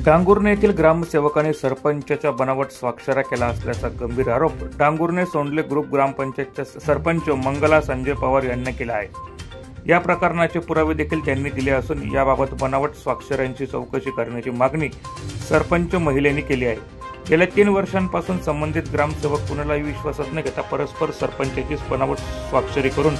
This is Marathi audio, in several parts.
डांगुर्णे येथील ग्रामसेवकांनी सरपंचाच्या बनावट स्वाक्षऱ्या केला असल्याचा गंभीर आरोप डांगुर्णे सोंडले ग्रुप ग्रामपंचायतच्या सरपंच मंगला संजय पवार यांनी केला आहे। या प्रकरणाचे पुरावे देखील त्यांनी दिले असून याबाबत बनावट स्वाक्षऱ्यांची चौकशी करण्याची मागणी सरपंच महिलेने केली आहे। गेल्या 3 वर्षांपासून संबंधित ग्रामसेवक कुणालाही विश्वासात न घेता परस्पर सरपंचाची बनावट स्वाक्षरी करून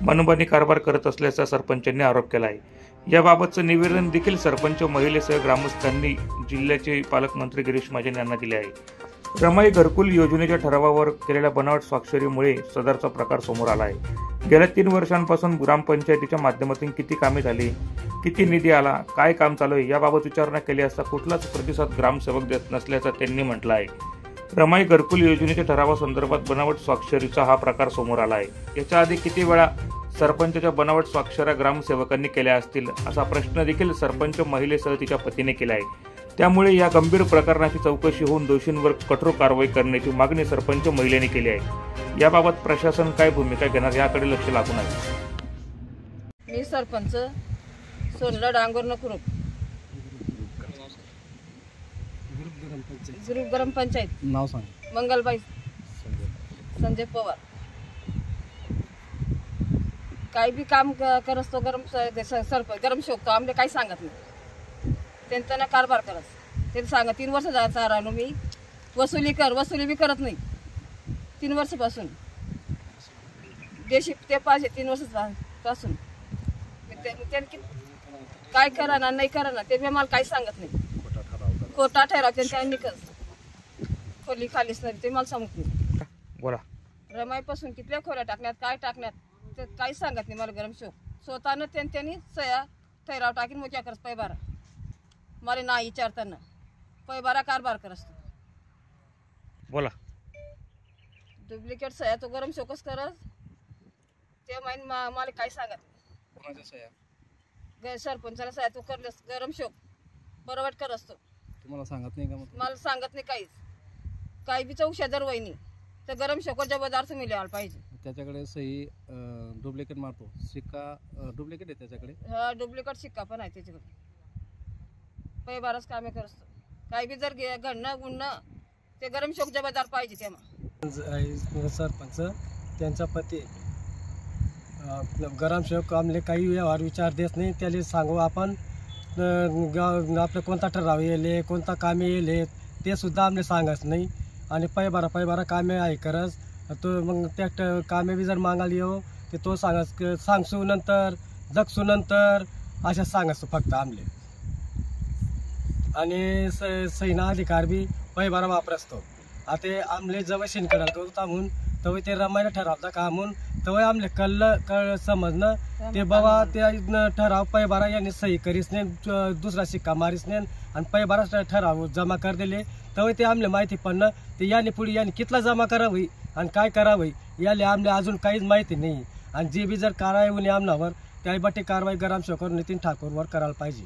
मनमानी कारभार करत असल्याचा सरपंचांनी आरोप केला आहे। याबाबतचं निवेदन देखील सरपंच महिलेसह ग्रामस्थांनी जिल्ह्याचे पालकमंत्री गिरीश महाजन यांना दिले आहे। रमाई घरकुल योजनेच्या ठरावावर केलेल्या बनावट स्वाक्षरीमुळे सदरचा प्रकार समोर आला आहे। गेल्या 3 वर्षांपासून ग्रामपंचायतीच्या माध्यमातून किती कामे झाली, किती निधी आला, काय काम चालू आहे याबाबत विचारणा केली असता कुठलाच प्रतिसाद ग्रामसेवक देत नसल्याचं त्यांनी म्हटलं आहे। रमाई घरकुल योजनेच्या ठरावासंदर्भात बनावट स्वाक्षरीचा हा प्रकार समोर आला आहे। याच्या आधी किती वेळा सरपंचाच्या बनावट स्वाक्षऱ्या ग्रामसेवकांनी केल्या असतील असा प्रश्न देखील सरपंच महिलेसह तिच्या पतीने केला आहे। त्यामुळे या गंभीर प्रकरणाची चौकशी होऊन दोषींवर कठोर कारवाई करण्याची मागणी सरपंच महिलेने केली आहे। याबाबत प्रशासन काय भूमिका घेणार याकडे लक्ष लागून आहे। मी सरपंच सोंडला डांगुर्णे ग्रुप ग्रामपंचायत नाव सांग। मंगलबाई संजय पवार काही बी काम करस तो गरम शोकतो आमले काही सांगत नाही। त्यांना कारभार करस ते सांगा 3 वर्ष जायचा राहिलो मी वसुली बी करत नाही 3 वर्षापासून देशी ते पाहिजे 3 वर्षापासून त्यांनी काय करा ना नाही करा ना ते मला काही सांगत नाही। कोर्टा ठराव त्यांच्या निकस खोली खालीच नाही ते मला सांगत नाही। बोला रमाईपासून कितल्या खोल्या टाकण्यात काय टाकण्यात ते काही सांगत नाही मला गरम शोक स्वतःनं त्यांनी सया ठराव टाकीन मोक्या करस पैबारा मला ना विचारताना पैबारा कारभार करस बोला डुप्लिकेट सया तो गरम शोकच करस ते माहीत मला काही सांगत कोणाच्या सह्या? सरपंचाला सया तो करलस गरम शोक बरोबर करस तो तुम्हाला सांगत नाही का? मग मला सांगत नाही काही बी चौकशा जर वहिनी तर गरम शोकर जबाबदार तुम्ही लिहायला पाहिजे। त्याच्याकडे सही डुप्लिकेट मारतो सिक्का डुप्लिकेट आहे त्याच्याकडे। हा डुप्लिकेट सिक्का पण आहे त्याच्याकडे पैबाराच कामे करतो काही बी जर घडणं गुणणं ते गरम शोक जबाबदार पाहिजे। तेव्हा सरपंच त्यांचा पती गरम शोक आमले काही व्यवहार विचार देत नाही त्याला सांगू आपण आपलं कोणता ठराव येले कोणता कामे येले ते सुद्धा आमले सांगत नाही आणि पैबारा कामे आहे करस तो मग त्या कामे बी जर मागायला येऊ ते तो सांगसू नंतर जगसू नंतर अशा सांगतो फक्त आमले आणि सैना अधिकार बी पैबारा वापरसतो। आता आमले जवळ शिनकडा करू थांबून तव ते रमायला ठरावता का म्हणून तव आमले कळ समजणं ते बाबा ते ठराव पैबारा यांनी सही करीस नाही दुसरा शिक्का मारीस नाही आणि पैबारा ठराव जमा कर दिले तव ते आमले माहिती पडणं ते याने पुढे याने कितला जमा करावी आणि काय करावी याले आमले अजून काहीच माहिती नाही आणि जे बी जर कारवाई होणे आमनावर त्याबाबत कारवाई ग्रामसेवक नितीन ठाकूरवर करायला पाहिजे।